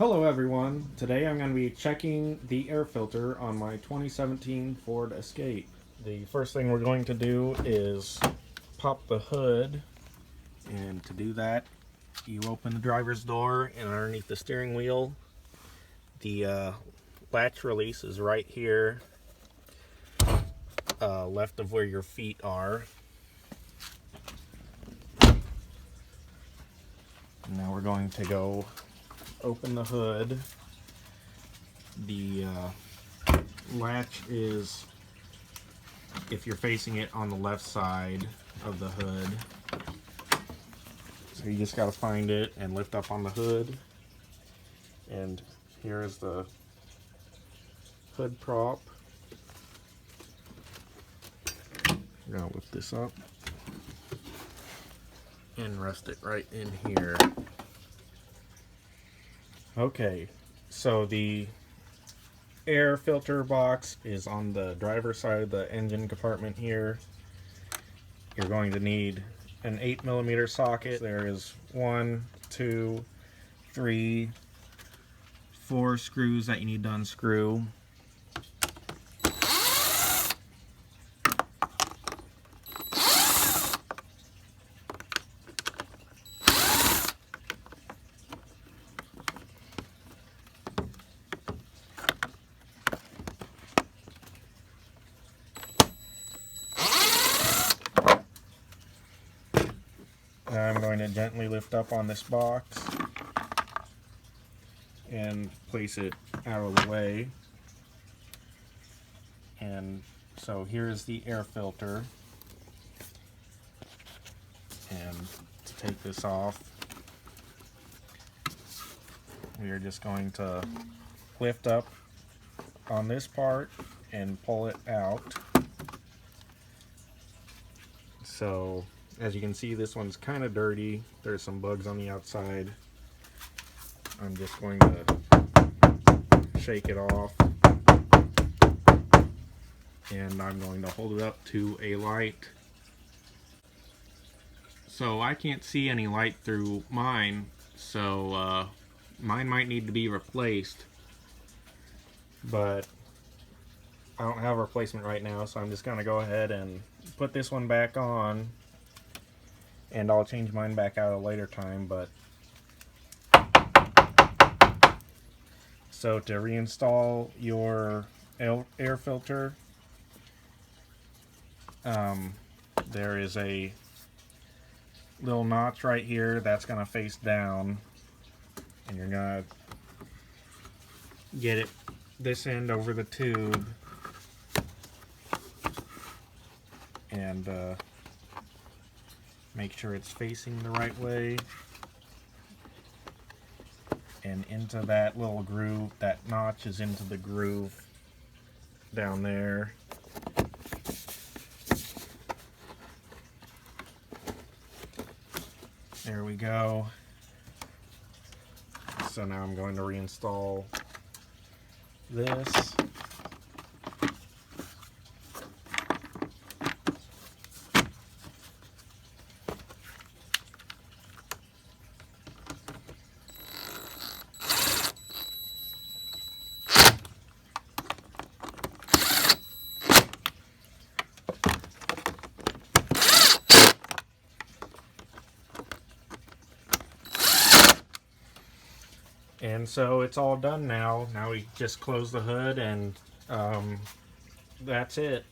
Hello everyone, today I'm going to be checking the air filter on my 2017 Ford Escape. The first thing we're going to do is pop the hood, and to do that you open the driver's door, and underneath the steering wheel the latch release is right here, left of where your feet are. Now we're going to go open the hood. The latch is, if you're facing it, on the left side of the hood. So you just got to find it and lift up on the hood. And here is the hood prop. I'm going to lift this up and rest it right in here. Okay, so the air filter box is on the driver's side of the engine compartment here. You're going to need an 8mm socket. There is 1, 2, 3, 4 screws that you need to unscrew. I'm going to gently lift up on this box and place it out of the way. And so here's the air filter. And to take this off, we are just going to lift up on this part and pull it out. So as you can see, this one's kind of dirty. There's some bugs on the outside. I'm just going to shake it off, and I'm going to hold it up to a light. So I can't see any light through mine, so mine might need to be replaced, but I don't have a replacement right now, so I'm just going to go ahead and put this one back on, and I'll change mine back out at a later time. But so to reinstall your air filter, there is a little notch right here that's going to face down, and you're going to get it this end over the tube and make sure it's facing the right way, and into that little groove. That notch is into the groove down there. There we go. So now I'm going to reinstall this. And so it's all done now. Now we just close the hood, and that's it.